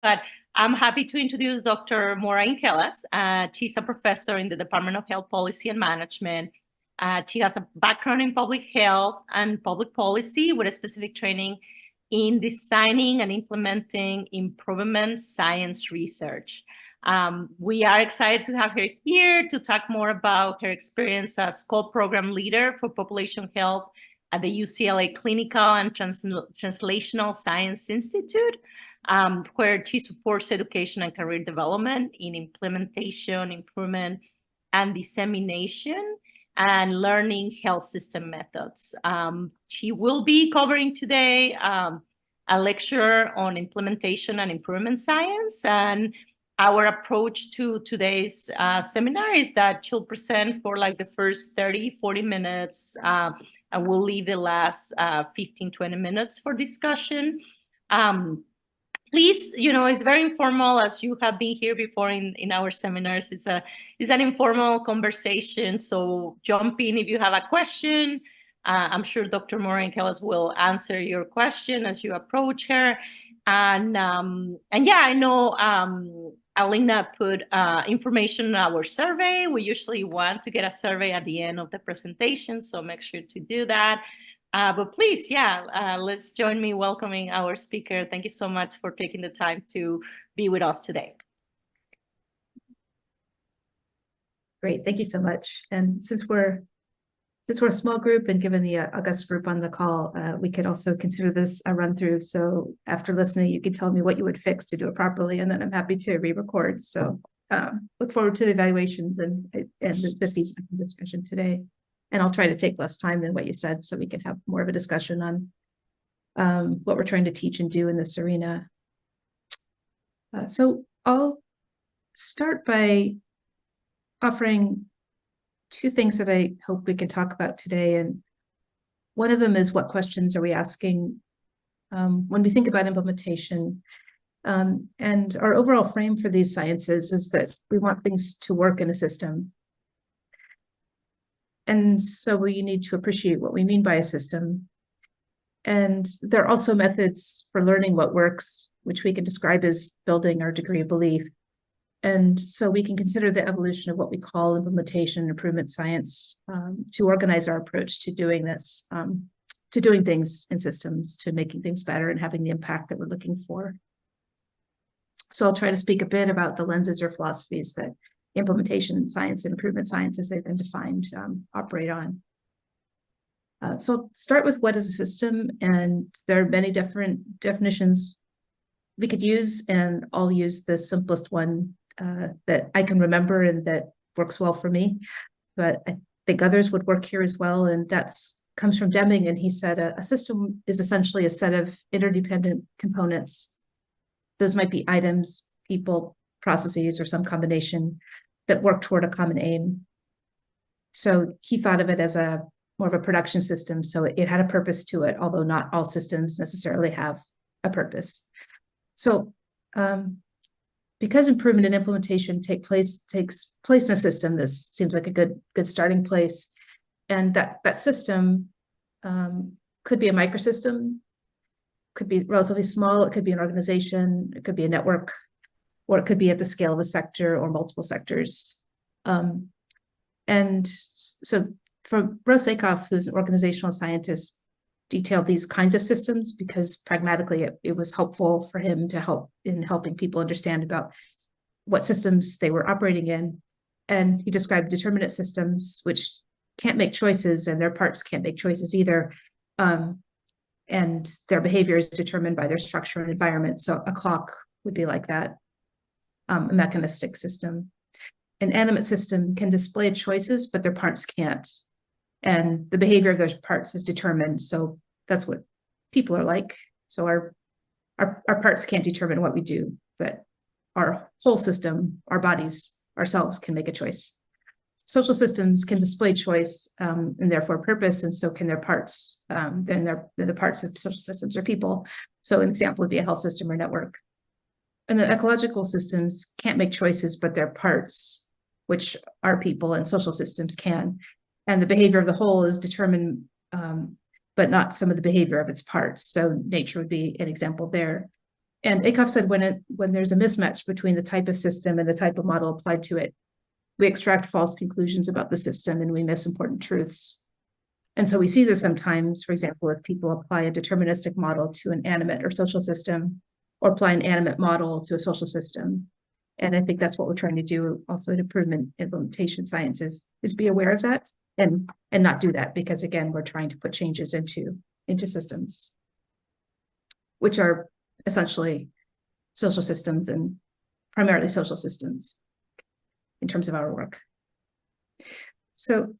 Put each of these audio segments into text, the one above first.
but I'm happy to introduce Dr. Moira Inkelas. She's a professor in the Department of Health Policy and Management. She has a background in public health and public policy with a specific training in designing and implementing improvement science research. We are excited to have her here to talk more about her experience as co-program leader for population health at the UCLA Clinical and Translational Science Institute, where she supports education and career development in implementation, improvement, and dissemination and learning health system methods. She will be covering today a lecture on implementation and improvement science. And our approach to today's seminar is that she'll present for like the first 30, 40 minutes, and we'll leave the last 15, 20 minutes for discussion. Please, it's very informal, as you have been here before in our seminars. It's an informal conversation, so jump in if you have a question. I'm sure Dr. Moira Inkelas will answer your question as you approach her. And yeah, I know Alina put information in our survey. We usually want to get a survey at the end of the presentation, so make sure to do that. But please, let's join me welcoming our speaker. Thank you so much for taking the time to be with us today. Great, thank you so much. And since we're a small group and given the august group on the call, we could also consider this a run through. So after listening, you could tell me what you would fix to do it properly, and then I'm happy to re-record. So look forward to the evaluations and the feedback and discussion today. And I'll try to take less time than what you said so we can have more of a discussion on what we're trying to teach and do in this arena. So I'll start by offering two things that I hope we can talk about today. And one of them is, what questions are we asking when we think about implementation? And our overall frame for these sciences is that we want things to work in a system. And so we need to appreciate what we mean by a system. And there are also methods for learning what works, which we can describe as building our degree of belief. And so we can consider the evolution of what we call implementation and improvement science to organize our approach to doing this, to doing things in systems, to making things better and having the impact that we're looking for. So I'll try to speak a bit about the lenses or philosophies that implementation science and improvement science, as they've been defined, operate on. So I'll start with what is a system, and there are many different definitions we could use, and I'll use the simplest one that I can remember and that works well for me, but I think others would work here as well. And that's comes from Deming, and he said a system is essentially a set of interdependent components. Those might be items, people, processes, or some combination that work toward a common aim. So he thought of it as more of a production system, so it had a purpose to it, although not all systems necessarily have a purpose. So because improvement and implementation takes place in a system, this seems like a good starting place. And that system could be a microsystem, could be relatively small, it could be an organization, it could be a network, or it could be at the scale of a sector or multiple sectors. And so for Brosakoff, who's an organizational scientist, detailed these kinds of systems because pragmatically it was helpful for him to help in helping people understand about what systems they were operating in. And he described determinate systems, which can't make choices, and their parts can't make choices either. And their behavior is determined by their structure and environment. So a clock would be like that. A mechanistic system. An animate system can display choices, but their parts can't. And the behavior of those parts is determined. So that's what people are like. So our parts can't determine what we do, but our whole system, our bodies, ourselves can make a choice. Social systems can display choice and therefore purpose, and so can their parts. Then the parts of social systems are people. So an example would be a health system or network. And then ecological systems can't make choices, but their parts, which are people and social systems, can. And the behavior of the whole is determined, but not some of the behavior of its parts. So nature would be an example there. And Acuff said when there's a mismatch between the type of system and the type of model applied to it, we extract false conclusions about the system and we miss important truths. And so we see this sometimes, for example, if people apply a deterministic model to an animate or social system, or apply an animate model to a social system. And I think that's what we're trying to do also in implementation sciences, is be aware of that and not do that, because again, we're trying to put changes into systems, which are essentially social systems and primarily social systems in terms of our work. So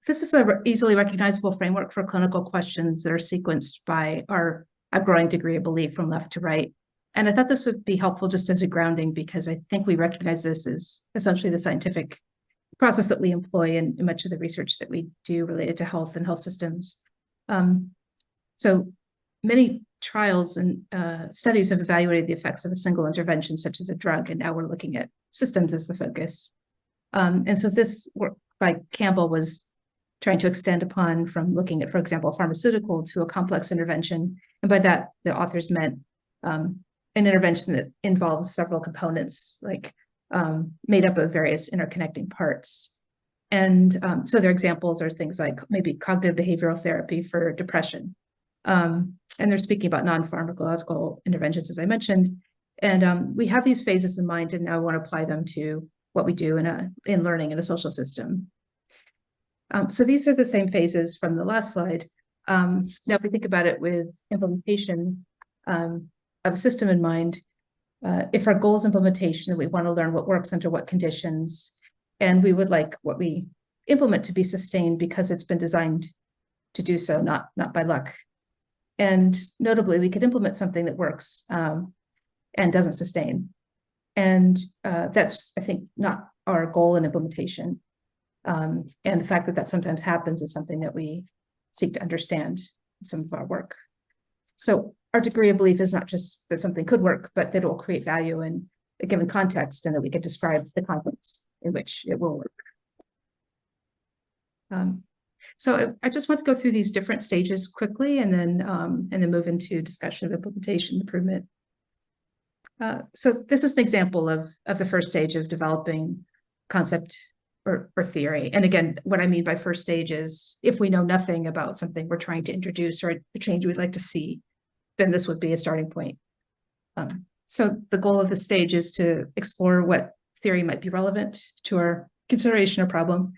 this is an easily recognizable framework for clinical questions that are sequenced by a growing degree of belief from left to right. And I thought this would be helpful just as a grounding, because I think we recognize this as essentially the scientific process that we employ in much of the research that we do related to health and health systems. So many trials and studies have evaluated the effects of a single intervention, such as a drug, and now we're looking at systems as the focus. And so this work by Campbell was trying to extend upon from looking at, for example, a pharmaceutical to a complex intervention. And by that, the authors meant an intervention that involves several components, like made up of various interconnecting parts. And so their examples are things like maybe cognitive behavioral therapy for depression. And they're speaking about non-pharmacological interventions, as I mentioned. And we have these phases in mind, and now I want to apply them to what we do in learning in a social system. So these are the same phases from the last slide. Now, if we think about it with implementation of a system in mind, if our goal is implementation, that we want to learn what works under what conditions, and we would like what we implement to be sustained because it's been designed to do so, not by luck. And notably, we could implement something that works and doesn't sustain. And that's, I think, not our goal in implementation. And the fact that that sometimes happens is something that we seek to understand in some of our work. So our degree of belief is not just that something could work, but that it will create value in a given context, and that we could describe the context in which it will work. So I just want to go through these different stages quickly, and then move into discussion of implementation improvement. So this is an example of the first stage of developing concept or theory. And again, what I mean by first stage is if we know nothing about something we're trying to introduce or a change we'd like to see, then this would be a starting point. So the goal of the stage is to explore what theory might be relevant to our consideration or problem,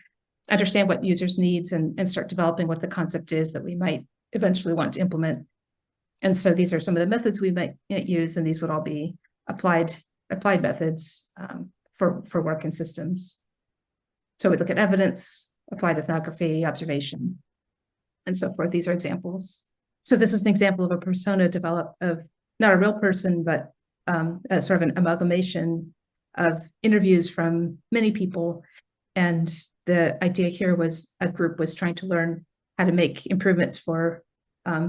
understand what users' needs, and start developing what the concept is that we might eventually want to implement. And so these are some of the methods we might use, and these would all be applied methods for work in systems. So we look at evidence, applied ethnography, observation, and so forth. These are examples. So this is an example of a persona developed of not a real person, but a sort of an amalgamation of interviews from many people. And the idea here was a group was trying to learn how to make improvements for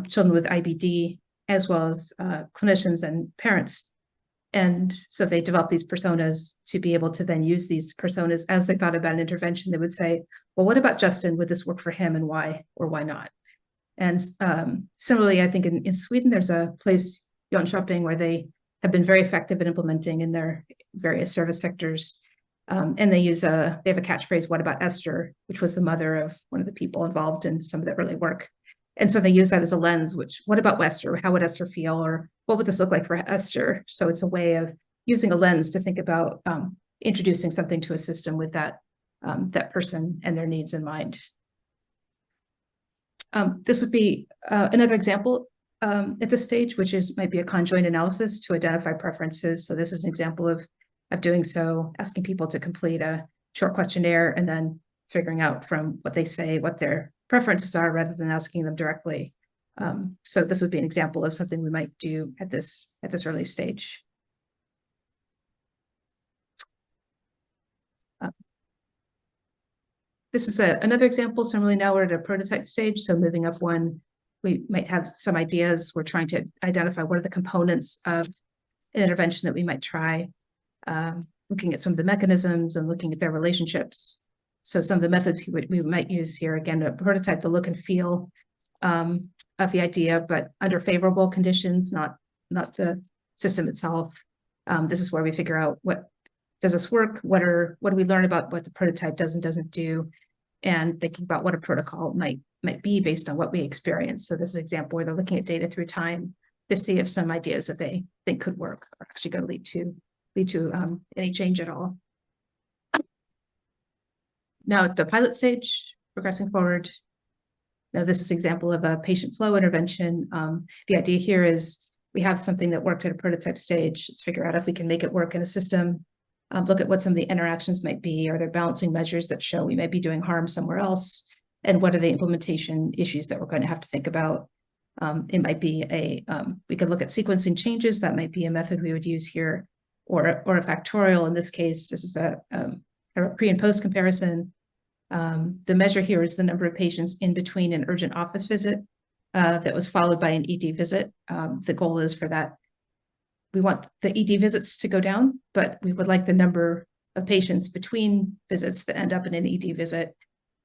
children with IBD, as well as clinicians and parents. And so they developed these personas to be able to then use these personas as they thought about an intervention. They would say, well, what about Justin? Would this work for him, and why or why not? And similarly, I think in Sweden, there's a place, Jönköping, where they have been very effective in implementing in their various service sectors. And they have a catchphrase, what about Esther, which was the mother of one of the people involved in some of that early work. And so they use that as a lens, what about Esther? How would Esther feel? Or what would this look like for Esther? So it's a way of using a lens to think about introducing something to a system with that person and their needs in mind. This would be another example at this stage, which might be a conjoint analysis to identify preferences. So this is an example of doing so, asking people to complete a short questionnaire and then figuring out from what they say what their preferences are, rather than asking them directly. So this would be an example of something we might do at this early stage. This is another example. Similarly, now we're at a prototype stage. So moving up one, we might have some ideas. We're trying to identify what are the components of an intervention that we might try, looking at some of the mechanisms and looking at their relationships. So some of the methods we might use here, again, a prototype, the look and feel of the idea, but under favorable conditions, not the system itself. This is where we figure out does this work? What do we learn about what the prototype does and doesn't do? And thinking about what a protocol might be based on what we experience. So this is an example where they're looking at data through time to see if some ideas that they think could work are actually going to lead to any change at all. Now at the pilot stage, progressing forward. Now this is an example of a patient flow intervention. The idea here is we have something that worked at a prototype stage. Let's figure out if we can make it work in a system. Look at what some of the interactions might be. Are there balancing measures that show we might be doing harm somewhere else? And what are the implementation issues that we're going to have to think about? It might be we could look at sequencing changes. That might be a method we would use here, or a factorial. In this case, this is a pre and post comparison. The measure here is the number of patients in between an urgent office visit that was followed by an ED visit. The goal is for that. We want the ED visits to go down, but we would like the number of patients between visits that end up in an ED visit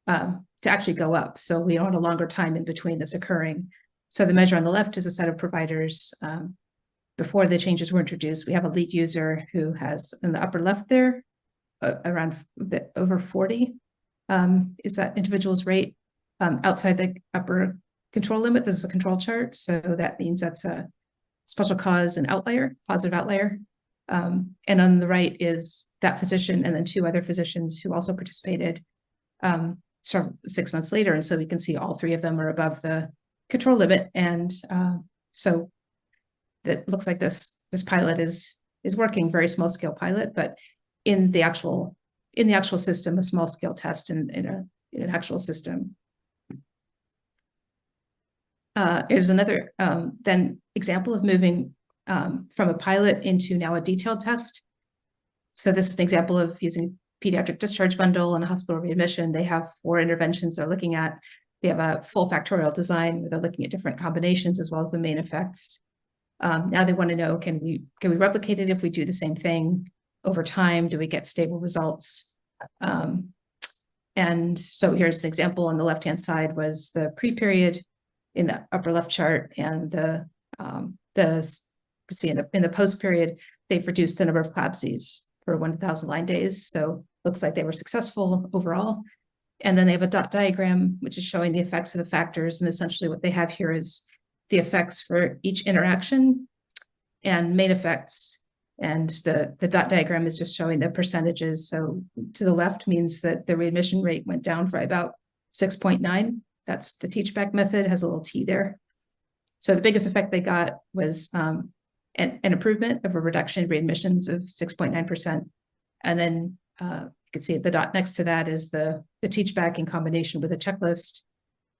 to actually go up. So we want a longer time in between that's occurring. So the measure on the left is a set of providers. Before the changes were introduced, we have a lead user who has in the upper left there, around a bit over 40 is that individual's rate outside the upper control limit. This is a control chart. So that means that's a special cause and outlier, positive outlier. And on the right is that physician and then 2 other physicians who also participated 6 months later. And so we can see all 3 of them are above the control limit. And so that looks like this pilot is working, very small scale pilot, but in the actual system, a small scale test in an actual system. Here's another then example of moving from a pilot into now a detailed test. So this is an example of using pediatric discharge bundle and a hospital readmission. They have 4 interventions they're looking at. They have a full factorial design where they're looking at different combinations as well as the main effects. Now they want to know, can we replicate it if we do the same thing over time? Do we get stable results? And so here's an example on the left-hand side was the pre-period in the upper left chart, and you can see in the post period, they've reduced the number of CLABSIs per 1,000 line days. So looks like they were successful overall. And then they have a dot diagram, which is showing the effects of the factors. And essentially what they have here is the effects for each interaction and main effects. And the dot diagram is just showing the percentages. So to the left means that the readmission rate went down by about 6.9. That's the teach-back method, has a little t there. So the biggest effect they got was an improvement of a reduction in readmissions of 6.9%. And then you can see the dot next to that is the teach-back in combination with a checklist.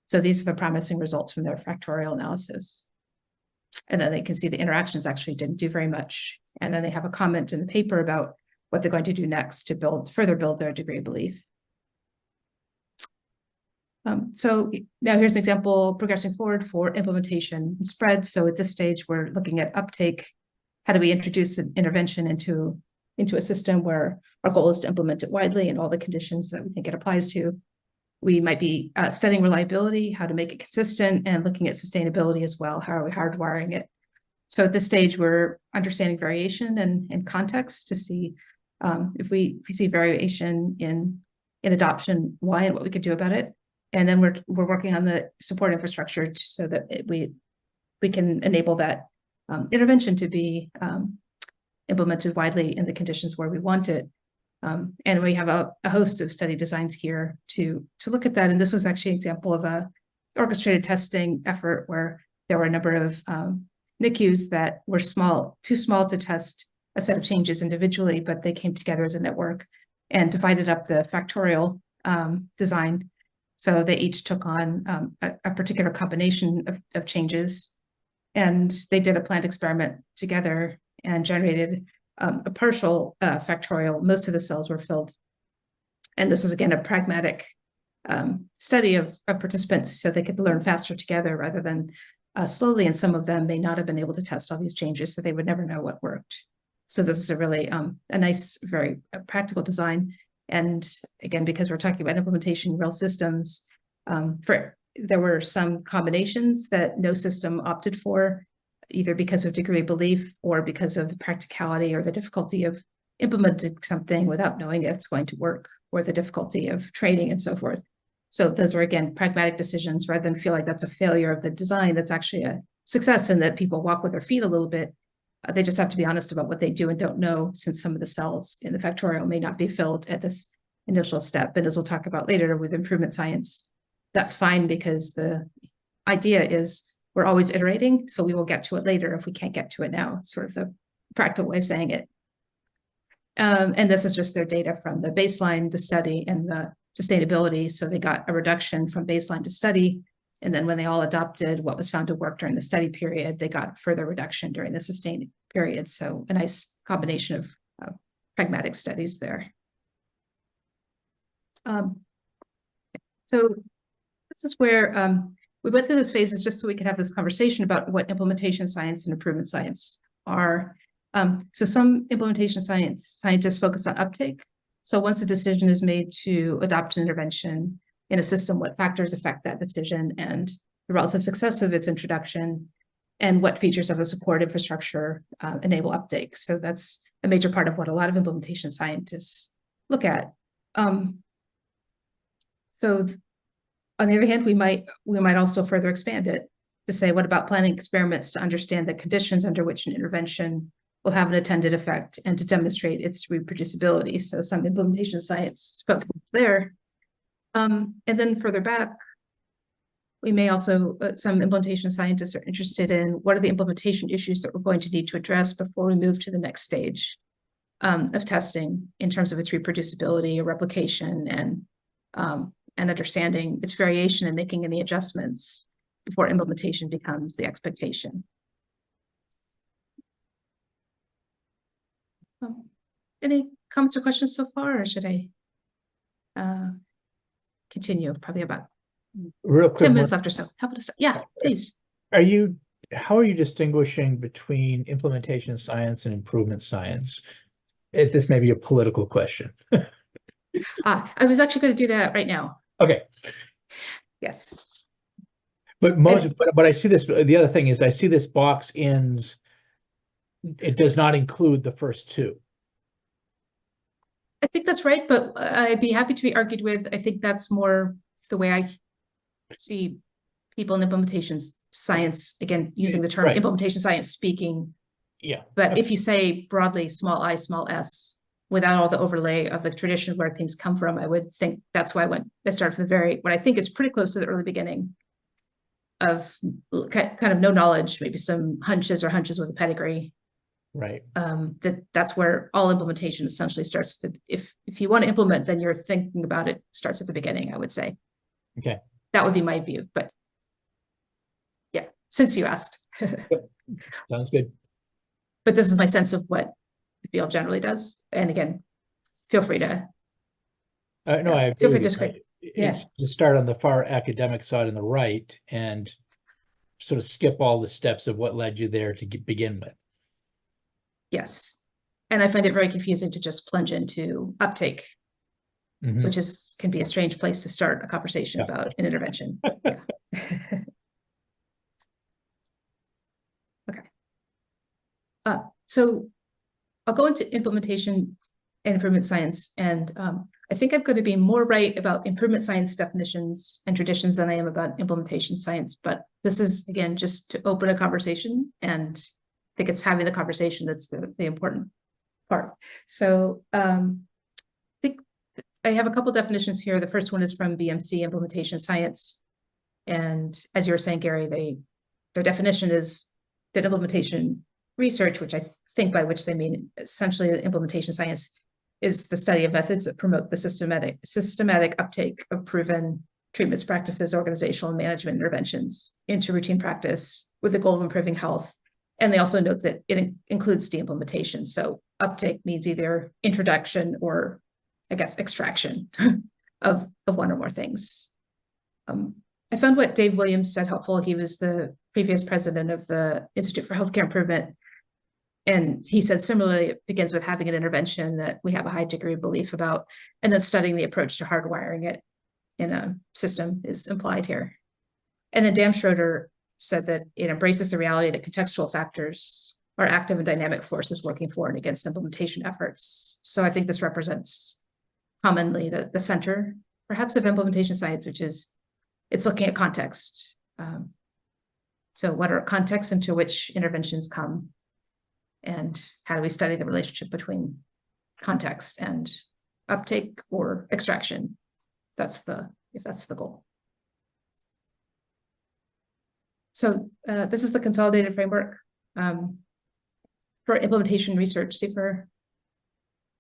So these are the promising results from their factorial analysis. And then they can see the interactions actually didn't do very much. And then they have a comment in the paper about what they're going to do next to further build their degree of belief. So now here's an example progressing forward for implementation and spread. So at this stage, we're looking at uptake. How do we introduce an intervention into a system where our goal is to implement it widely in all the conditions that we think it applies to? We might be studying reliability, how to make it consistent, and looking at sustainability as well. How are we hardwiring it? So at this stage, we're understanding variation and context to see if we see variation in adoption, why and what we could do about it. And then we're working on the support infrastructure so that we can enable that intervention to be implemented widely in the conditions where we want it. And we have a host of study designs here to look at that. And this was actually an example of a orchestrated testing effort where there were a number of NICUs that were too small to test a set of changes individually, but they came together as a network and divided up the factorial design. So they each took on a particular combination of changes, and they did a planned experiment together and generated a partial factorial. Most of the cells were filled. And this is, again, a pragmatic study of participants so they could learn faster together rather than slowly. And some of them may not have been able to test all these changes, so they would never know what worked. So this is a really a nice, very practical design. And again, because we're talking about implementation in real systems, there were some combinations that no system opted for. either because of degree of belief or because of the practicality or the difficulty of implementing something without knowing if it's going to work, or the difficulty of training and so forth. So those are, again, pragmatic decisions rather than feel like that's a failure of the design. That's actually a success in that people walk with their feet a little bit. They just have to be honest about what they do and don't know, since some of the cells in the factorial may not be filled at this initial step. And as we'll talk about later with improvement science, that's fine, because the idea is we're always iterating. So we will get to it later if we can't get to it now. It's sort of the practical way of saying it. And this is just their data from the baseline, the study, and the sustainability. So they got a reduction from baseline to study. And then when they all adopted what was found to work during the study period, they got further reduction during the sustained period. So a nice combination of pragmatic studies there. So this is where we went through this phases just so we could have this conversation about what implementation science and improvement science are. So some implementation scientists focus on uptake. So once a decision is made to adopt an intervention in a system, what factors affect that decision and the relative success of its introduction, and what features of the support infrastructure enable uptake. So that's a major part of what a lot of implementation scientists look at. So on the other hand, we might also further expand it to say, what about planning experiments to understand the conditions under which an intervention will have an attended effect and to demonstrate its reproducibility? So some implementation science focus there. And then further back, we may also, some implementation scientists are interested in what are the implementation issues that we're going to need to address before we move to the next stage of testing in terms of its reproducibility or replication, and understanding its variation and making any adjustments before implementation becomes the expectation. Any comments or questions so far, or should I continue? Probably about real quick, 10 minutes left or so. How about yeah, please. How are you distinguishing between implementation science and improvement science? This may be a political question. I was actually going to do that right now. Okay. Yes. But but I see this, the other thing is I see this box ends, it does not include the first two. I think that's right, but I'd be happy to be argued with. I think that's more the way I see people in implementation science, again, using the term implementation science speaking. Yeah. But if you say broadly small I, small s, without all the overlay of the tradition where things come from, I would think that's why I started from what I think is pretty close to the early beginning of kind of no knowledge, maybe some hunches with a pedigree. Right. That's where all implementation essentially starts. If you want to implement, then you're thinking about it starts at the beginning, I would say. Okay. That would be my view, but yeah, since you asked. Yep. Sounds good. But this is my sense of what the field generally does. And again, feel free to. No, I agree. Feel free to disagree. It's to start on the far academic side on the right and sort of skip all the steps of what led you there to begin with. Yes. And I find it very confusing to just plunge into uptake, which can be a strange place to start a conversation about an intervention. Yeah. Okay. So I'll go into implementation and improvement science. And I think I'm going to be more right about improvement science definitions and traditions than I am about implementation science. But this is, again, just to open a conversation, and I think it's having the conversation that's the important part. So I think I have a couple definitions here. The first one is from BMC, implementation science. And as you were saying, Gary, their definition is that implementation research, which I think by which they mean essentially implementation science, is the study of methods that promote the systematic uptake of proven treatments, practices, organizational and management interventions into routine practice with the goal of improving health. And they also note that it includes de-implementation. So uptake means either introduction or, I guess, extraction of one or more things. I found what Dave Williams said helpful. He was the previous president of the Institute for Healthcare Improvement. And he said, similarly, it begins with having an intervention that we have a high degree of belief about, and then studying the approach to hardwiring it in a system is implied here. And then Dan Schroeder said that it embraces the reality that contextual factors are active and dynamic forces working for and against implementation efforts. So I think this represents commonly the center, perhaps, of implementation science, which is it's looking at context. So what are contexts into which interventions come? And how do we study the relationship between context and uptake or extraction? If that's the goal. So this is the consolidated framework for implementation research, CIFR.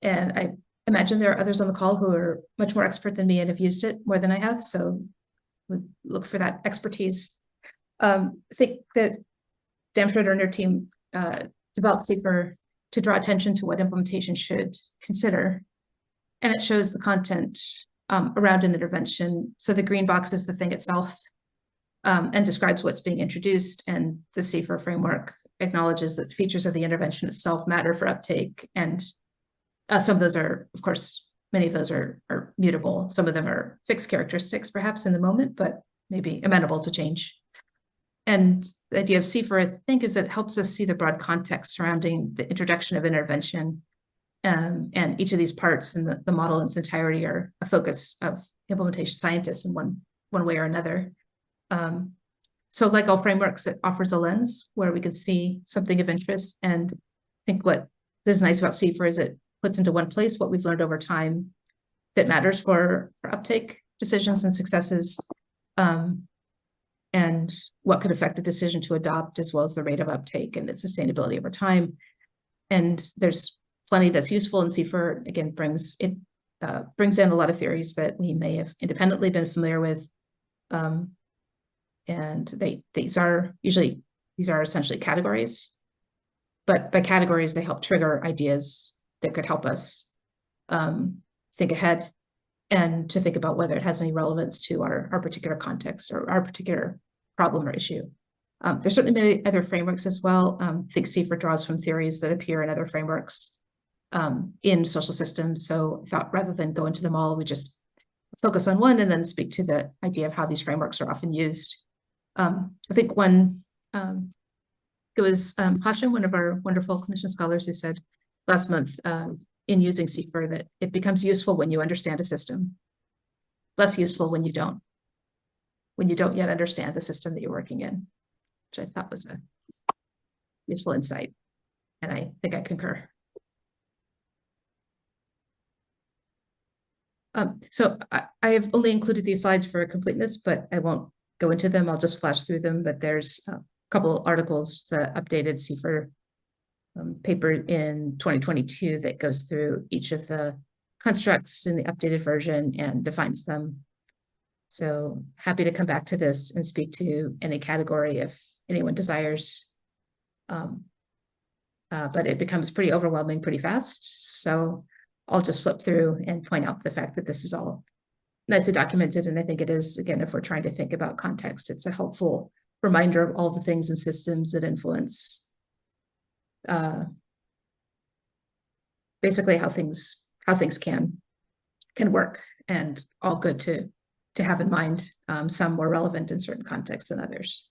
And I imagine there are others on the call who are much more expert than me and have used it more than I have. So would look for that expertise. I think that Damford and her team developed CIFR to draw attention to what implementation should consider. And it shows the content around an intervention. So the green box is the thing itself and describes what's being introduced. And the CIFR framework acknowledges that the features of the intervention itself matter for uptake. And some of those are, of course, many of those are mutable. Some of them are fixed characteristics, perhaps in the moment, but maybe amenable to change. And the idea of CIFR, I think, is that it helps us see the broad context surrounding the introduction of intervention. And each of these parts in the model in its entirety are a focus of implementation scientists in one way or another. So like all frameworks, it offers a lens where we can see something of interest. And I think what is nice about CIFR is it puts into one place what we've learned over time that matters for uptake decisions and successes, and what could affect the decision to adopt, as well as the rate of uptake and its sustainability over time. And there's plenty that's useful, and CIFR again brings in a lot of theories that we may have independently been familiar with. And these are essentially categories, but by categories they help trigger ideas that could help us think ahead and to think about whether it has any relevance to our particular context or our particular problem or issue. There's certainly many other frameworks as well. I think CIFR draws from theories that appear in other frameworks in social systems. So I thought rather than go into them all, we just focus on one and then speak to the idea of how these frameworks are often used. I think it was Hashim, one of our wonderful clinician scholars, who said last month in using CIFR that it becomes useful when you understand a system, less useful when you don't yet understand the system that you're working in, which I thought was a useful insight. And I think I concur. So I have only included these slides for completeness, but I won't go into them. I'll just flash through them. But there's a couple articles, the updated CIFR paper in 2022 that goes through each of the constructs in the updated version and defines them. So happy to come back to this and speak to any category if anyone desires. But it becomes pretty overwhelming pretty fast. So I'll just flip through and point out the fact that this is all nicely documented. And I think it is, again, if we're trying to think about context, it's a helpful reminder of all the things and systems that influence basically how things can work, and all good to have in mind, some more relevant in certain contexts than others.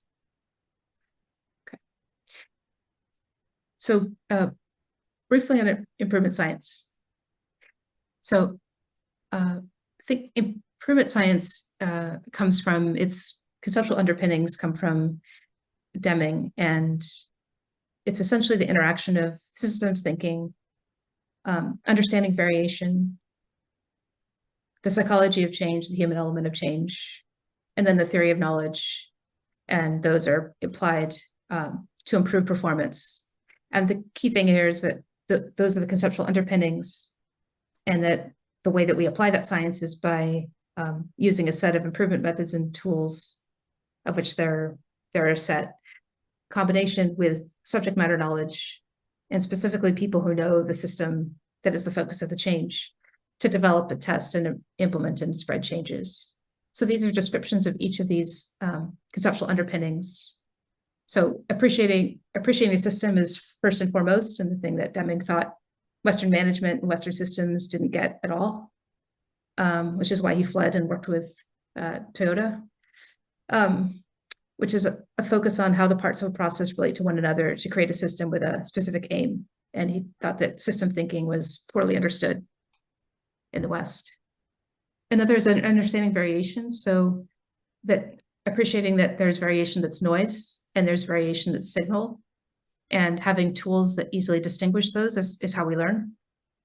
Okay. So briefly on improvement science. So I think improvement science comes from its conceptual underpinnings come from Deming, and it's essentially the interaction of systems thinking, understanding variation, the psychology of change, the human element of change, and then the theory of knowledge. And those are applied to improve performance. And the key thing here is that those are the conceptual underpinnings, and that the way that we apply that science is by using a set of improvement methods and tools, of which there are a set, combination with subject matter knowledge, and specifically people who know the system that is the focus of the change, to develop and test and implement and spread changes. So these are descriptions of each of these conceptual underpinnings. So appreciating the system is first and foremost, and the thing that Deming thought Western management and Western systems didn't get at all, which is why he fled and worked with Toyota. which is a focus on how the parts of a process relate to one another to create a system with a specific aim. And he thought that system thinking was poorly understood in the West. Another is understanding variation. So that appreciating that there's variation that's noise and there's variation that's signal, and having tools that easily distinguish those is how we learn.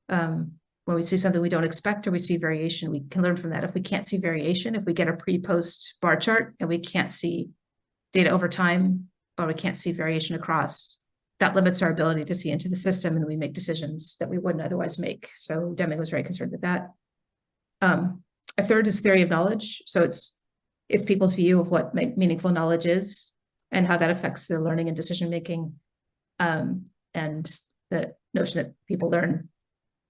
When we see something we don't expect or we see variation, we can learn from that. If we can't see variation, if we get a pre-post bar chart and we can't see data over time, or we can't see variation across, that limits our ability to see into the system, and we make decisions that we wouldn't otherwise make. So Deming was very concerned with that. A third is theory of knowledge. So it's people's view of what meaningful knowledge is and how that affects their learning and decision making. And the notion that people learn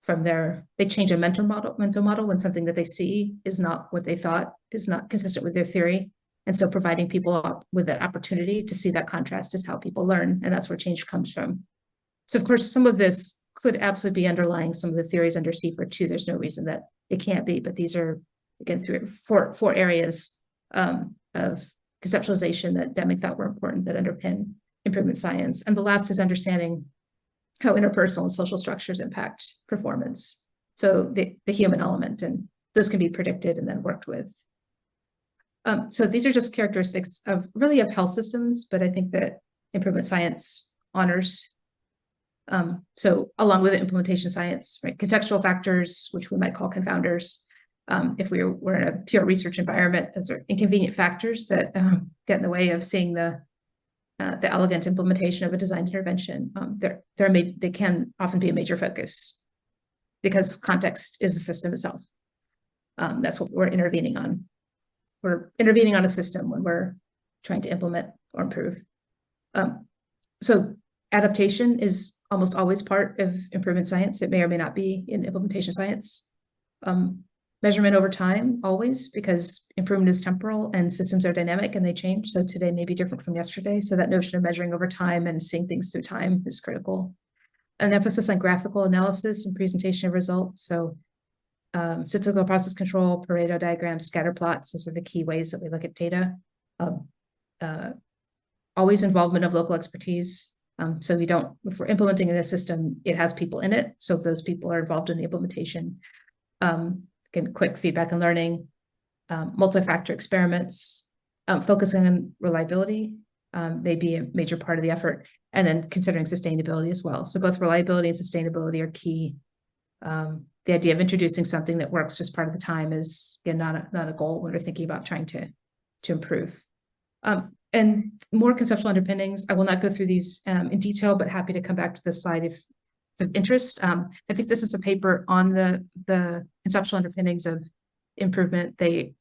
from they change a mental model when something that they see is not what they thought, is not consistent with their theory. And so providing people with that opportunity to see that contrast is how people learn. And that's where change comes from. So of course, some of this could absolutely be underlying some of the theories under CFR2. There's no reason that it can't be, but these are, again, four areas of conceptualization that Deming thought were important that underpin improvement science. And the last is understanding how interpersonal and social structures impact performance. So the human element, and those can be predicted and then worked with. So these are just characteristics of health systems, but I think that improvement science honors. So along with implementation science, right, contextual factors, which we might call confounders. If we're in a pure research environment, those are inconvenient factors that get in the way of seeing the elegant implementation of a design intervention. They can often be a major focus because context is the system itself. That's what we're intervening on. We're intervening on a system when we're trying to implement or improve. So adaptation is almost always part of improvement science. It may or may not be in implementation science. Measurement over time, always, because improvement is temporal and systems are dynamic and they change. So today may be different from yesterday. So that notion of measuring over time and seeing things through time is critical. An emphasis on graphical analysis and presentation of results. So statistical process control, Pareto diagrams, scatter plots, those are the key ways that we look at data. Always involvement of local expertise. So if we're implementing in a system, it has people in it. So if those people are involved in the implementation, again, quick feedback and learning, multi-factor experiments, focusing on reliability may be a major part of the effort, and then considering sustainability as well. So both reliability and sustainability are key. The idea of introducing something that works just part of the time is, again, not a goal when we're thinking about trying to improve. And more conceptual underpinnings. I will not go through these in detail, but happy to come back to this slide if of interest. I think this is a paper on the conceptual underpinnings of improvement. They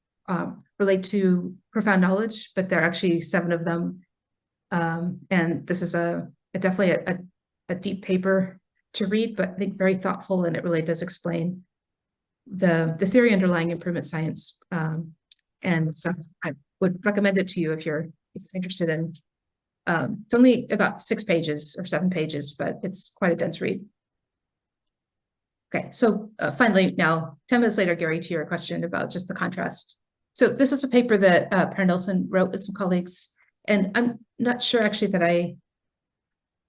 relate to profound knowledge, but there are actually 7 of them. And this is definitely a deep paper to read, but I think very thoughtful, and it really does explain the theory underlying improvement science. And so I would recommend it to you if you're interested in. It's only about 6 pages or 7 pages, but it's quite a dense read. Okay, so finally, now 10 minutes later, Gary, to your question about just the contrast. So this is a paper that Per Nilsson wrote with some colleagues, and I'm not sure actually that I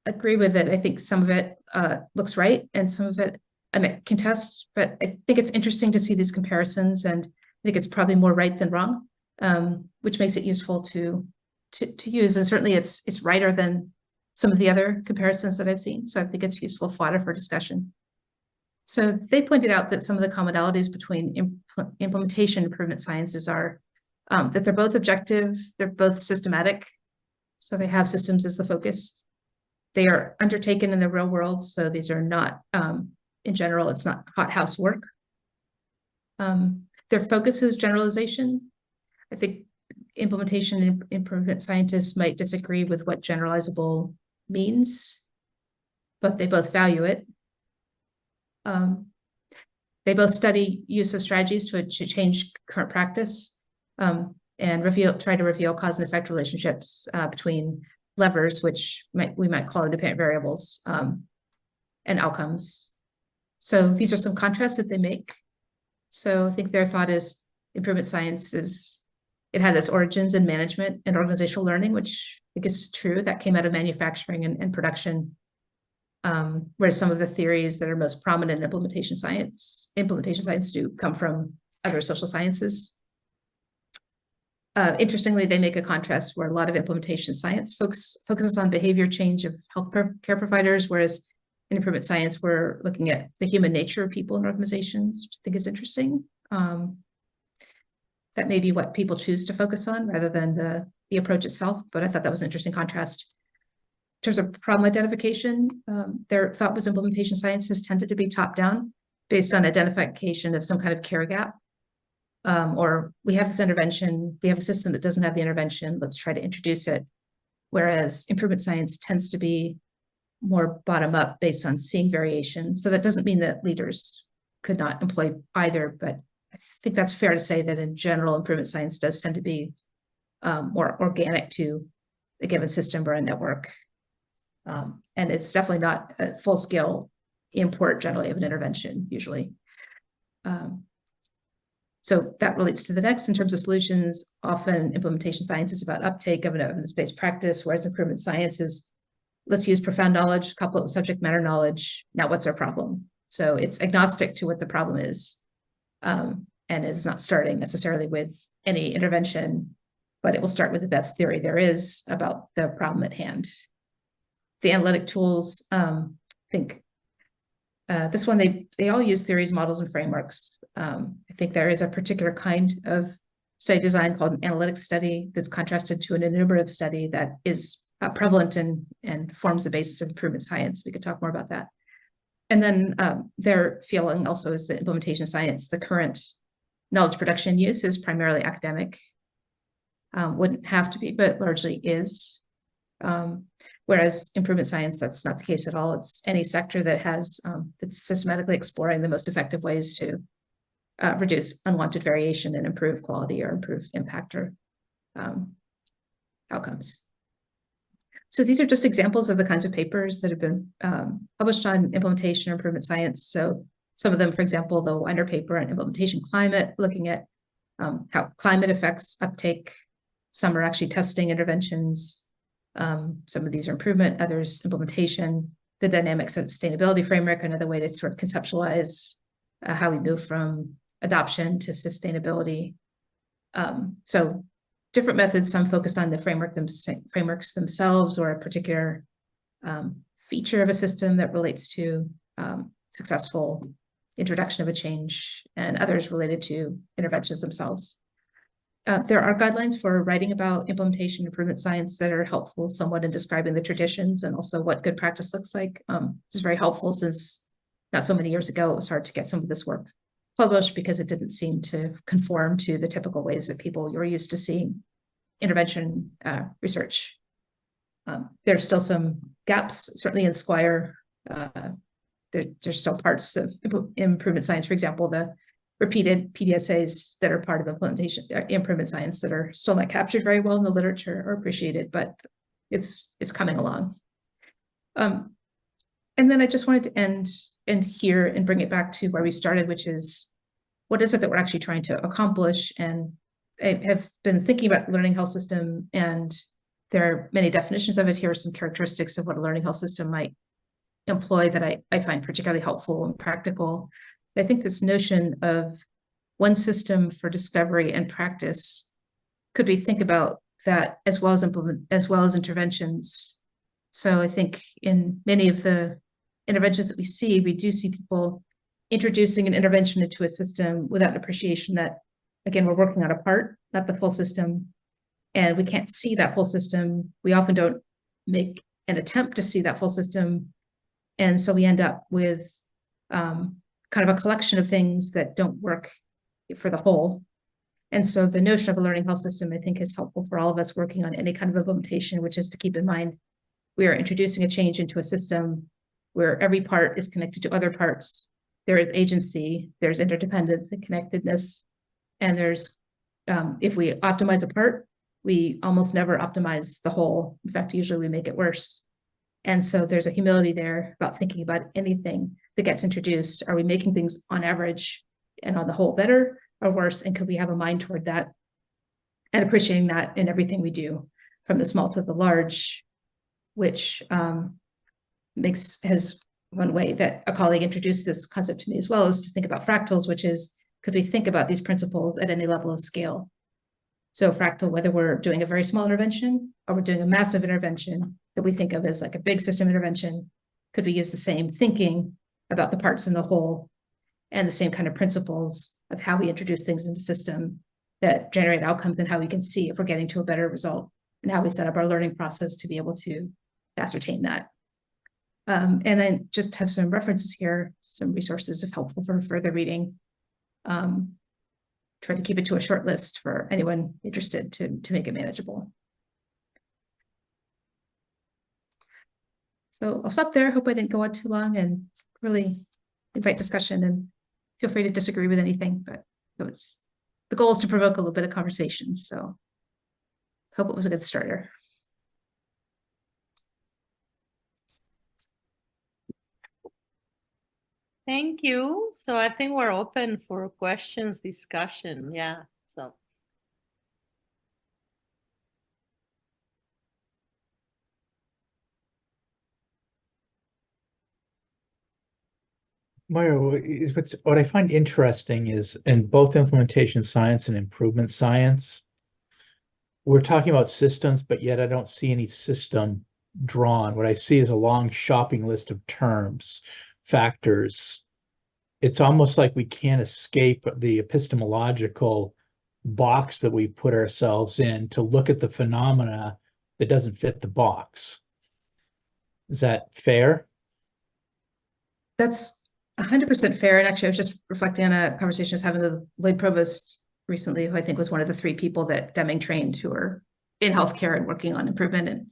agree with it. I think some of it looks right, and some of it I contest, but I think it's interesting to see these comparisons, and I think it's probably more right than wrong, which makes it useful to use. And certainly it's righter than some of the other comparisons that I've seen. So I think it's useful fodder for discussion. So they pointed out that some of the commonalities between implementation and improvement sciences are that they're both objective, they're both systematic. So they have systems as the focus. They are undertaken in the real world. So these are not, in general, it's not hothouse work. Their focus is generalization. I think implementation and improvement scientists might disagree with what generalizable means, but they both value it. They both study use of strategies to change current practice and try to reveal cause and effect relationships between levers, which we might call independent variables, and outcomes. So these are some contrasts that they make. So I think their thought is improvement science is it had its origins in management and organizational learning, which I think is true. That came out of manufacturing and production. Whereas some of the theories that are most prominent in implementation science do come from other social sciences. Interestingly, they make a contrast where a lot of implementation science focuses on behavior change of healthcare providers, whereas in improvement science, we're looking at the human nature of people and organizations, which I think is interesting. That may be what people choose to focus on rather than the approach itself, but I thought that was an interesting contrast. In terms of problem identification, their thought was implementation science has tended to be top-down based on identification of some kind of care gap. Or we have this intervention, we have a system that doesn't have the intervention, let's try to introduce it. Whereas improvement science tends to be more bottom-up based on seeing variation. So that doesn't mean that leaders could not employ either, but I think that's fair to say that in general, improvement science does tend to be more organic to a given system or a network. And it's definitely not a full-scale import generally of an intervention, usually. So that relates to the next. In terms of solutions, often implementation science is about uptake of an evidence-based practice, whereas improvement science is, let's use profound knowledge, couple it with subject matter knowledge. Now, what's our problem? So it's agnostic to what the problem is, and is not starting necessarily with any intervention, but it will start with the best theory there is about the problem at hand. The analytic tools, I think this one, they all use theories, models, and frameworks. I think there is a particular kind of study design called an analytic study that's contrasted to an enumerative study that is prevalent and forms the basis of improvement science. We could talk more about that. And then their feeling also is that implementation science, the current knowledge production use is primarily academic. Wouldn't have to be, but largely is. Whereas improvement science, that's not the case at all. It's any sector that has, it's systematically exploring the most effective ways to reduce unwanted variation and improve quality or improve impact or outcomes. So these are just examples of the kinds of papers that have been published on implementation or improvement science. So some of them, for example, the Weiner paper on implementation climate, looking at how climate affects uptake. Some are actually testing interventions. Some of these are improvement, others implementation. The dynamics of sustainability framework, another way to sort of conceptualize how we move from adoption to sustainability. So different methods, some focused on the frameworks themselves or a particular feature of a system that relates to successful introduction of a change, and others related to interventions themselves. There are guidelines for writing about implementation improvement science that are helpful somewhat in describing the traditions and also what good practice looks like. This is very helpful since not so many years ago, it was hard to get some of this work published because it didn't seem to conform to the typical ways that people were used to seeing intervention research. There's still some gaps, certainly in Squire. There's still parts of improvement science, for example, the repeated PDSAs that are part of implementation improvement science that are still not captured very well in the literature or appreciated, but it's coming along. And then I just wanted to end here and bring it back to where we started, which is what is it that we're actually trying to accomplish? And I have been thinking about learning health system, and there are many definitions of it. Here are some characteristics of what a learning health system might employ that I find particularly helpful and practical. I think this notion of one system for discovery and practice could be think about that as well as interventions. So I think in many of the interventions that we see, we do see people introducing an intervention into a system without an appreciation that, again, we're working on a part, not the full system, and we can't see that full system. We often don't make an attempt to see that full system, and so we end up with kind of a collection of things that don't work for the whole. And so the notion of a learning health system, I think, is helpful for all of us working on any kind of implementation, which is to keep in mind we are introducing a change into a system where every part is connected to other parts. There is agency, there's interdependence and connectedness, and there's, if we optimize a part, we almost never optimize the whole. In fact, usually we make it worse. And so there's a humility there about thinking about anything that gets introduced. Are we making things on average and on the whole better or worse? And could we have a mind toward that? and appreciating that in everything we do, from the small to the large, which has one way that a colleague introduced this concept to me as well, is to think about fractals, which is, could we think about these principles at any level of scale? So fractal, whether we're doing a very small intervention or we're doing a massive intervention that we think of as like a big system intervention, could we use the same thinking about the parts in the whole and the same kind of principles of how we introduce things into the system that generate outcomes, and how we can see if we're getting to a better result, and how we set up our learning process to be able to ascertain that. And then just have some references here, some resources if helpful for further reading. Try to keep it to a short list for anyone interested to make it manageable. So I'll stop there. Hope I didn't go on too long, and really invite discussion, and feel free to disagree with anything, but the goal is to provoke a little bit of conversation. So hope it was a good starter. Thank you. So I think we're open for questions, discussion. Yeah. So. Moira, what I find interesting is in both implementation science and improvement science, we're talking about systems, but yet I don't see any system drawn. What I see is a long shopping list of terms, factors. It's almost like we can't escape the epistemological box that we put ourselves in to look at the phenomena that doesn't fit the box. Is that fair? That's 100% fair. And actually, I was just reflecting on a conversation I was having with Lloyd Provost recently, who I think was one of the 3 people that Deming trained who are in healthcare and working on improvement. And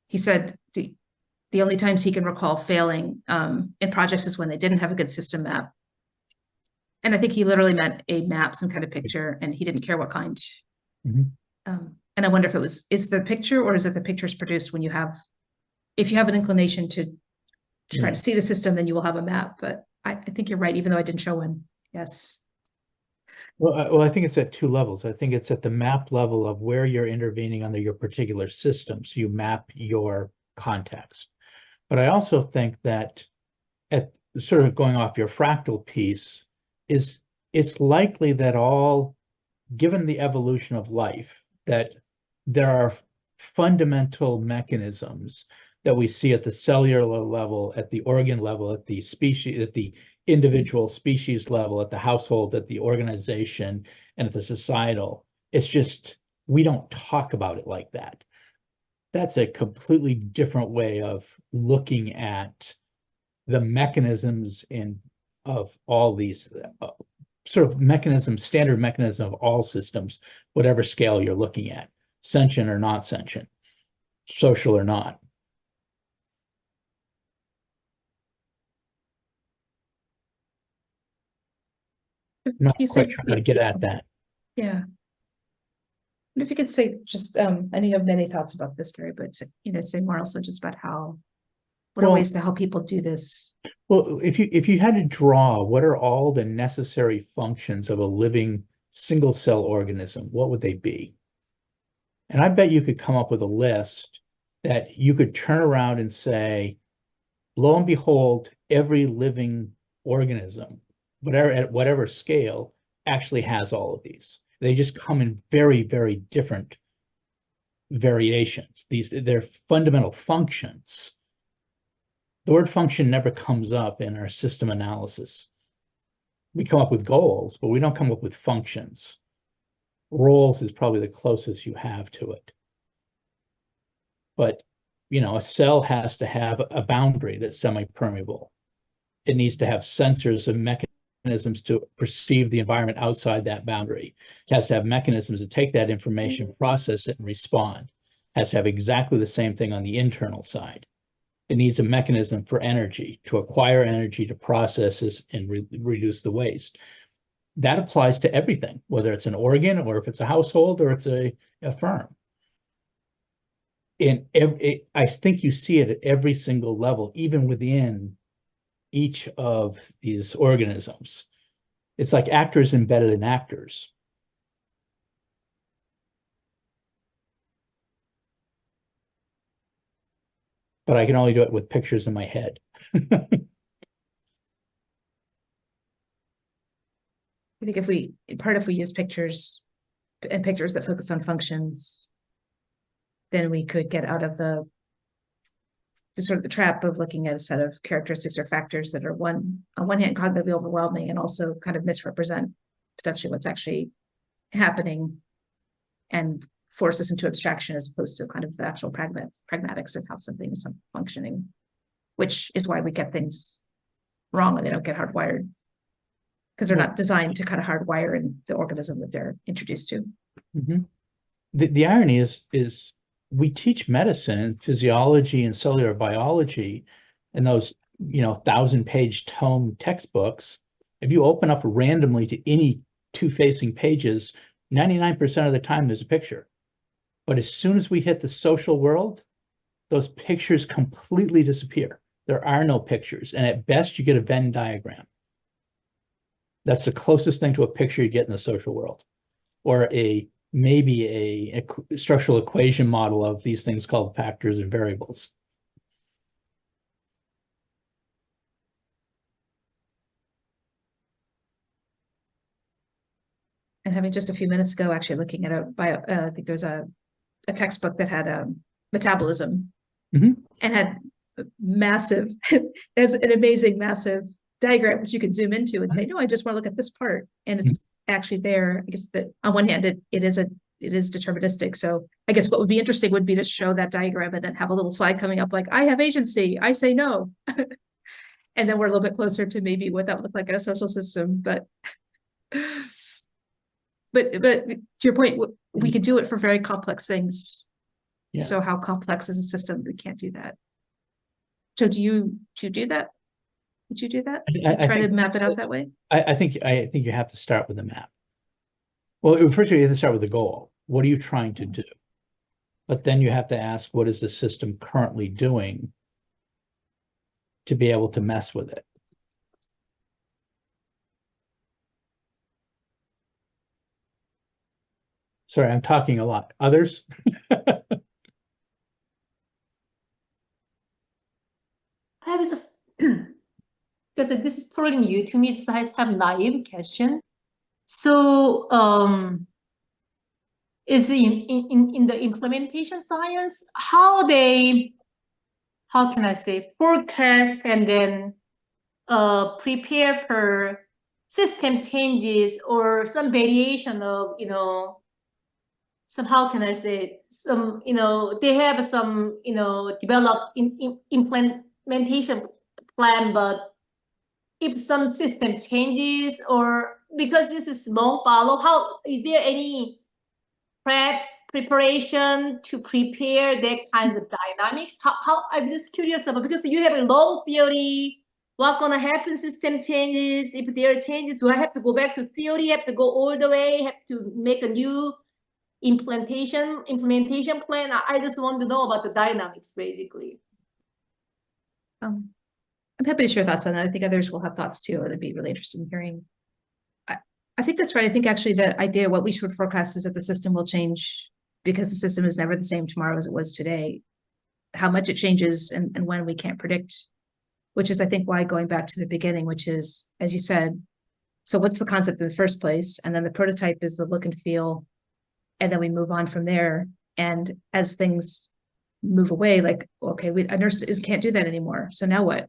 he said the only times he can recall failing in projects is when they didn't have a good system map. And I think he literally meant a map, some kind of picture, and he didn't care what kind. Mm-hmm. And I wonder if it was, is the picture, or is it the pictures produced when if you have an inclination to try to see the system, then you will have a map. But I think you're right, even though I didn't show one. Yes. Well, I think it's at 2 levels. I think it's at the map level of where you're intervening under your particular system. So you map your context. But I also think that at sort of going off your fractal piece, it's likely that given the evolution of life, that there are fundamental mechanisms that we see at the cellular level, at the organ level, at the species, at the individual species level, at the household, at the organization, and at the societal. It's just, we don't talk about it like that. That's a completely different way of looking at the mechanisms of all these sort of mechanisms, standard mechanism of all systems, whatever scale you're looking at, sentient or not sentient, social or not. Not quite sure how to get at that. Yeah. And if you could say just, I know you have many thoughts about this, Gary, but say more also just about what are ways to help people do this? Well, if you had to draw, what are all the necessary functions of a living single cell organism, what would they be? And I bet you could come up with a list that you could turn around and say, lo and behold, every living organism, at whatever scale, actually has all of these. They just come in very, very different variations. They're fundamental functions. The word function never comes up in our system analysis. We come up with goals, but we don't come up with functions. Roles is probably the closest you have to it. But, a cell has to have a boundary that's semi-permeable. It needs to have sensors and mechanisms to perceive the environment outside that boundary. It has to have mechanisms to take that information, process it, and respond. It has to have exactly the same thing on the internal side. It needs a mechanism for energy, to acquire energy, to process this and reduce the waste. That applies to everything, whether it's an organ or if it's a household or it's a firm. I think you see it at every single level, even within each of these organisms. It's like actors embedded in actors. but I can only do it with pictures in my head. I think if we use pictures and pictures that focus on functions, then we could get out of the sort of the trap of looking at a set of characteristics or factors that are on one hand cognitively overwhelming and also kind of misrepresent potentially what's actually happening and force us into abstraction as opposed to kind of the actual pragmatics of how something is functioning, which is why we get things wrong and they don't get hardwired because they're not designed to kind of hardwire in the organism that they're introduced to. Mm-hmm. The irony is we teach medicine and physiology and cellular biology in those 1,000-page tome textbooks. If you open up randomly to any two facing pages, 99% of the time there's a picture. But as soon as we hit the social world, those pictures completely disappear. There are no pictures, and at best you get a Venn diagram. That's the closest thing to a picture you get in the social world, or maybe a structural equation model of these things called factors and variables. And having just a few minutes ago, actually looking at I think there's a textbook that had metabolism and had massive, as an amazing massive diagram, which you can zoom into and say, no, I just want to look at this part. And it's actually there. I guess that on one hand, it is deterministic. So I guess what would be interesting would be to show that diagram and then have a little flag coming up like, I have agency, I say no. And then we're a little bit closer to maybe what that would look like in a social system. But to your point, we could do it for very complex things. Yeah. So how complex is a system? We can't do that. So do you do that? Would you do that? Try to map it out that way? I think you have to start with a map. Well, first you have to start with the goal. What are you trying to do? But then you have to ask, what is the system currently doing to be able to mess with it? Sorry, I'm talking a lot. Others? I was just because this is totally new to me, so I have naive question. So is in the implementation science, how can I say, forecast and then prepare for system changes or some variation of, some, how can I say, some, they have some, developed implementation plan, but if some system changes, or because this is small follow, how is there any preparation to prepare that kind of dynamics? How I'm just curious about, because you have a long theory, what's gonna happen, system changes, if there are changes, do I have to go back to theory, have to go all the way, have to make a new implementation plan? I just want to know about the dynamics, basically. I'm happy to share thoughts on that. I think others will have thoughts too, or they'd be really interested in hearing. I think that's right. I think actually the idea, what we should forecast is that the system will change because the system is never the same tomorrow as it was today. How much it changes and when we can't predict, which is, I think, why going back to the beginning, which is, as you said, so what's the concept in the first place? And then the prototype is the look and feel. And then we move on from there. And as things move away, like, okay, a nurse can't do that anymore. So now what?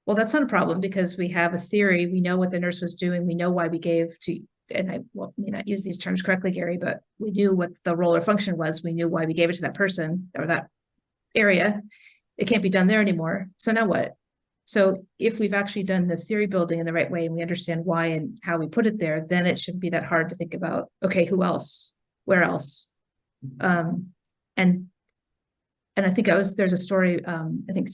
Well, that's not a problem because we have a theory. We know what the nurse was doing. We know why we gave to, and I may not use these terms correctly, Gary, but we knew what the role or function was. We knew why we gave it to that person or that area. It can't be done there anymore. So now what? So if we've actually done the theory building in the right way and we understand why and how we put it there, then it shouldn't be that hard to think about, okay, who else? Where else? And I think there's a story, I think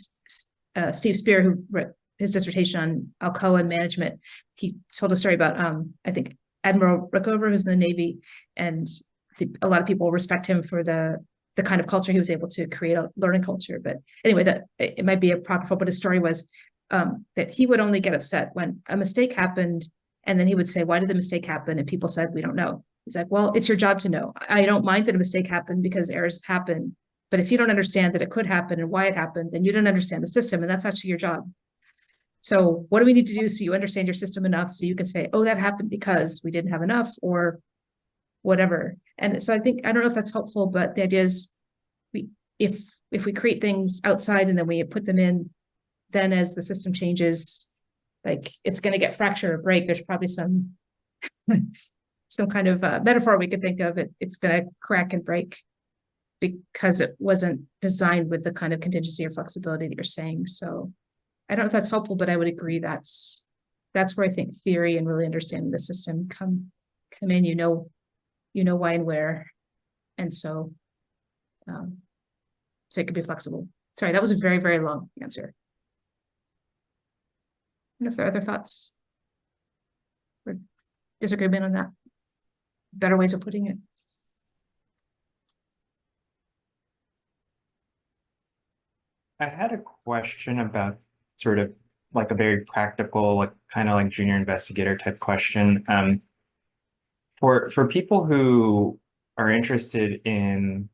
Steve Spear, who wrote his dissertation on Alcoa and management, he told a story about, I think, Admiral Rickover, who's in the Navy, and I think a lot of people respect him for the kind of culture he was able to create, a learning culture. But anyway, that it might be apocryphal, but his story was that he would only get upset when a mistake happened, and then he would say, why did the mistake happen? And people said, we don't know. He's like, well, it's your job to know. I don't mind that a mistake happened because errors happen, But if you don't understand that it could happen and why it happened, then you don't understand the system, and that's actually your job. So what do we need to do so you understand your system enough so you can say, oh, that happened because we didn't have enough or whatever. And so I think, I don't know if that's helpful, but the idea is if we create things outside and then we put them in, then as the system changes, like it's going to get fracture or break. There's probably some kind of metaphor we could think of. It's going to crack and break because it wasn't designed with the kind of contingency or flexibility that you're saying. So I don't know if that's helpful, but I would agree that's where I think theory and really understanding the system come in. You know why and where, and so it could be flexible. Sorry, that was a very, very long answer. And if there are other thoughts or disagreement on that, better ways of putting it. I had a question about sort of like a very practical, like kind of like junior investigator type question. For people who are interested in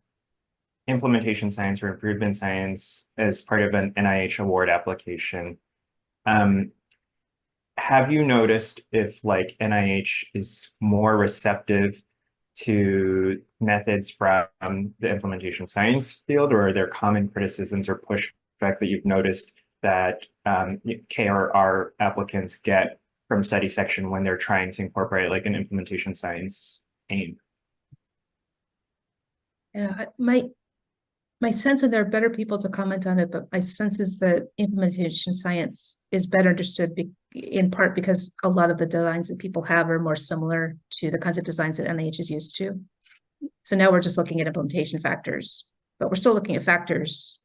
implementation science or improvement science as part of an NIH award application, have you noticed if like NIH is more receptive to methods from the implementation science field, or are there common criticisms or pushback that you've noticed that KRR applicants get from study section when they're trying to incorporate like an implementation science aim? Yeah, my sense, and there are better people to comment on it, but my sense is that implementation science is better understood in part because a lot of the designs that people have are more similar to the kinds of designs that NIH is used to. So now we're just looking at implementation factors, but we're still looking at factors,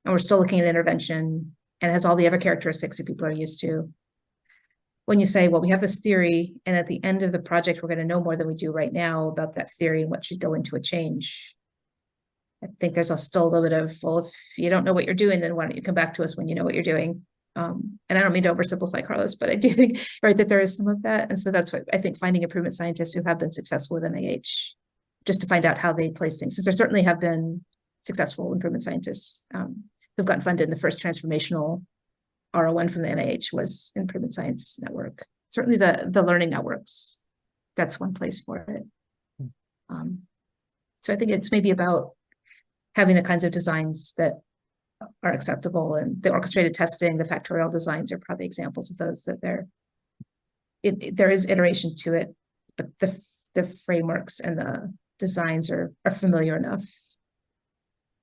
and we're still looking at intervention, and it has all the other characteristics that people are used to. When you say, well, we have this theory, and at the end of the project, we're going to know more than we do right now about that theory and what should go into a change. I think there's still a little bit of, well, if you don't know what you're doing, then why don't you come back to us when you know what you're doing? And I don't mean to oversimplify, Carlos, but I do think, right, that there is some of that. And so that's what I think, finding improvement scientists who have been successful with NIH, just to find out how they place things. Since there certainly have been successful improvement scientists who've gotten funded in the first transformational R01 from the NIH was Improvement Science Network. Certainly the learning networks, that's one place for it. So I think it's maybe about having the kinds of designs that are acceptable, and the orchestrated testing, the factorial designs are probably examples of those that there is iteration to it, but the frameworks and the designs are familiar enough.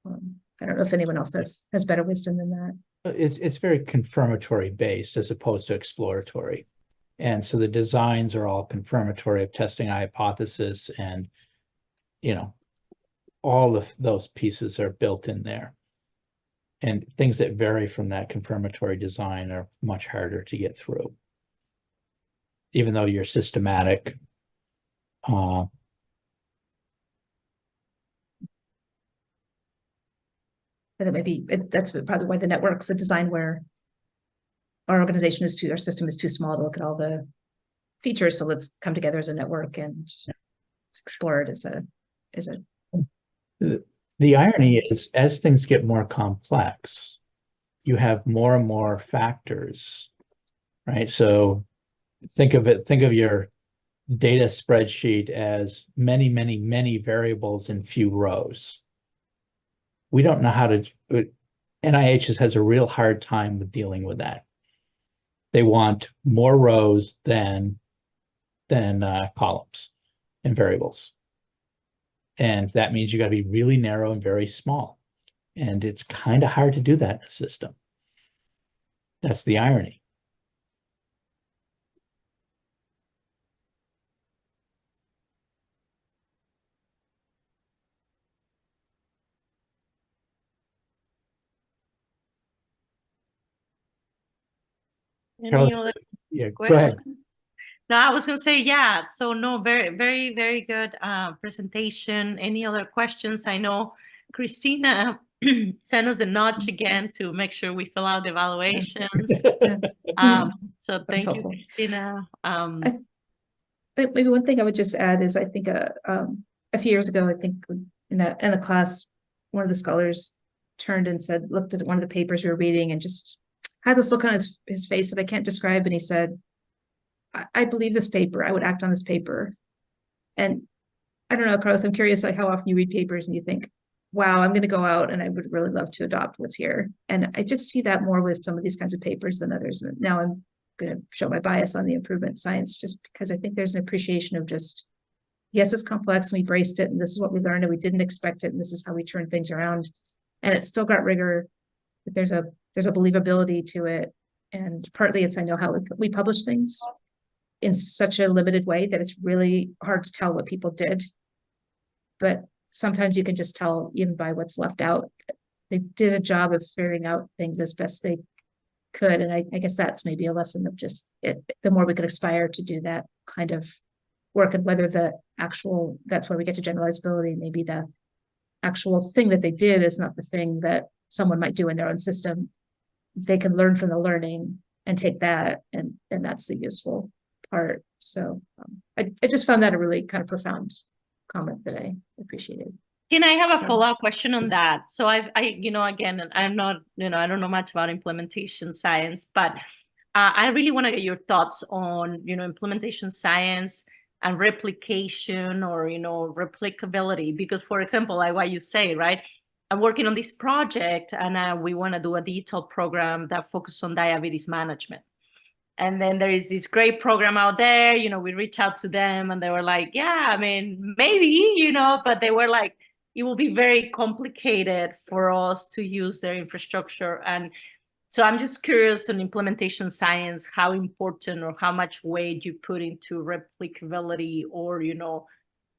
I don't know if anyone else has better wisdom than that. It's very confirmatory based as opposed to exploratory. And so the designs are all confirmatory of testing a hypothesis, and, all of those pieces are built in there. And things that vary from that confirmatory design are much harder to get through, even though you're systematic. But that maybe that's probably why the network's a design where our organization our system is too small to look at all the features. So let's come together as a network and explore it as a. The irony is, as things get more complex, you have more and more factors, right? So think of your data spreadsheet as many, many, many variables in few rows. We don't know how to, NIH has a real hard time with dealing with that. They want more rows than columns and variables. And that means you got to be really narrow and very small. And it's kind of hard to do that in a system. That's the irony. Any other Yeah, go questions? ahead. No, I was going to say, yeah. So no, very, very, very good presentation. Any other questions? I know Christina sent us a notch again to make sure we fill out the evaluations. So thank you, Christina. Maybe one thing I would just add is I think a few years ago, I think in a class, one of the scholars turned and said, looked at one of the papers we were reading and just had this look on his face that I can't describe. And he said, I believe this paper, I would act on this paper. And I don't know, Carlos, I'm curious, like how often you read papers and you think, wow, I'm going to go out and I would really love to adopt what's here. And I just see that more with some of these kinds of papers than others. And now I'm going to show my bias on the improvement science, just because I think there's an appreciation of just, yes, it's complex and we braced it and this is what we learned and we didn't expect it and this is how we turn things around. And it's still got rigor, but there's a believability to it. And partly it's, I know how we publish things in such a limited way that it's really hard to tell what people did. But sometimes you can just tell even by what's left out. They did a job of figuring out things as best they could. And I guess that's maybe a lesson of just the more we could aspire to do that kind of work, and whether that's where we get to generalizability. Maybe the actual thing that they did is not the thing that someone might do in their own system. They can learn from the learning and take that, and that's the useful part. So I just found that a really kind of profound comment that I appreciated. Can I have a So- follow-up question on that? So again, I'm not, I don't know much about implementation science, but I really want to get your thoughts on, implementation science and replication or, replicability, because for example, like what you say, right? I'm working on this project and we want to do a detailed program that focuses on diabetes management. And then there is this great program out there, we reach out to them and they were like, yeah, I mean, maybe, but they were like, it will be very complicated for us to use their infrastructure. And so I'm just curious on implementation science, how important or how much weight you put into replicability or,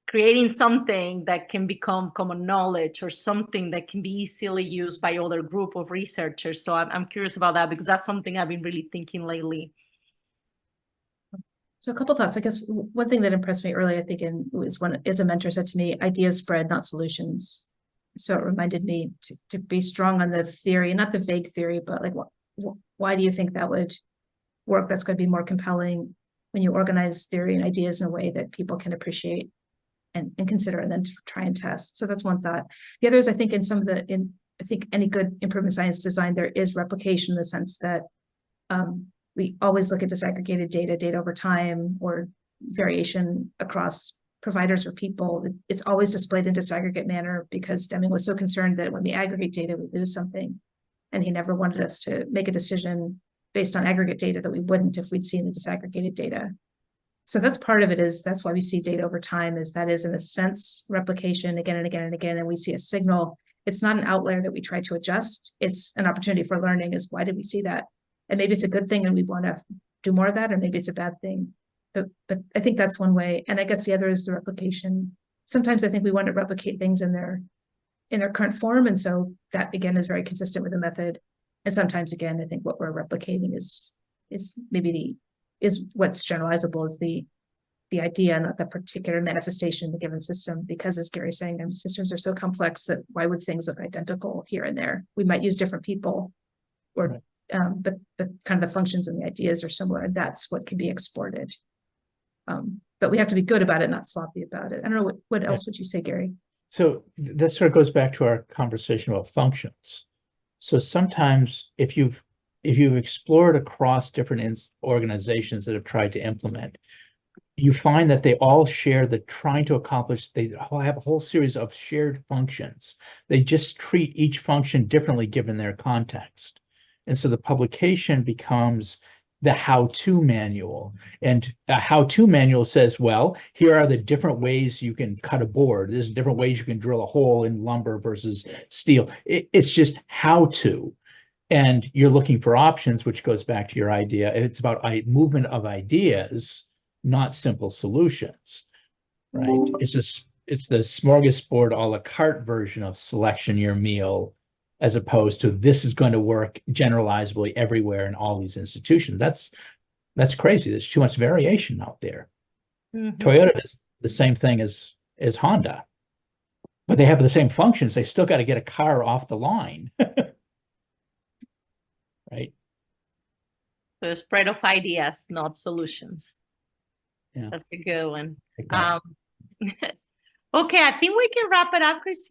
creating something that can become common knowledge or something that can be easily used by other group of researchers. So I'm curious about that because that's something I've been really thinking lately. So a couple thoughts. I guess one thing that impressed me early, I think, was when a mentor said to me, ideas spread, not solutions. So it reminded me to be strong on the theory, not the vague theory, but like, why do you think that would work? That's going to be more compelling when you organize theory and ideas in a way that people can appreciate and consider, and then to try and test. So that's one thought. The other is, I think I think any good improvement science design, there is replication in the sense that we always look at disaggregated data over time, or variation across providers or people. It's always displayed in disaggregate manner because Deming was so concerned that when we aggregate data, we lose something. And he never wanted us to make a decision based on aggregate data that we wouldn't if we'd seen the disaggregated data. So that's part of it, that's why we see data over time, that is in a sense replication again and again and again, and we see a signal. It's not an outlier that we try to adjust. It's an opportunity for learning, is why did we see that? And maybe it's a good thing and we want to do more of that, or maybe it's a bad thing. But I think that's one way. And I guess the other is the replication. Sometimes I think we want to replicate things in their current form. And so that again is very consistent with the method. And sometimes again, I think what we're replicating is what's generalizable is the idea, not the particular manifestation in the given system. Because as Gary's saying, systems are so complex that why would things look identical here and there? We might use different people, or Right. But kind of the functions and the ideas are similar, and that's what can be exported. But we have to be good about it, not sloppy about it. I don't know, what else would you say, Gary? So this sort of goes back to our conversation about functions. So sometimes if you've explored across different organizations that have tried to implement, you find that they all share trying to accomplish, they all have a whole series of shared functions. They just treat each function differently given their context. And so the publication becomes the how-to manual. And a how-to manual says, well, here are the different ways you can cut a board. There's different ways you can drill a hole in lumber versus steel. It's just how to. And you're looking for options, which goes back to your idea. It's about movement of ideas, not simple solutions, right? It's the smorgasbord a la carte version of selection your meal, as opposed to this is going to work generalizably everywhere in all these institutions. That's crazy. There's too much variation out there. Mhm. Toyota is the same thing as Honda, but they have the same functions. They still got to get a car off the line. Right? So spread of ideas, not solutions. Yeah. That's a good one. Like that. Okay, I think we can wrap it up, Christine.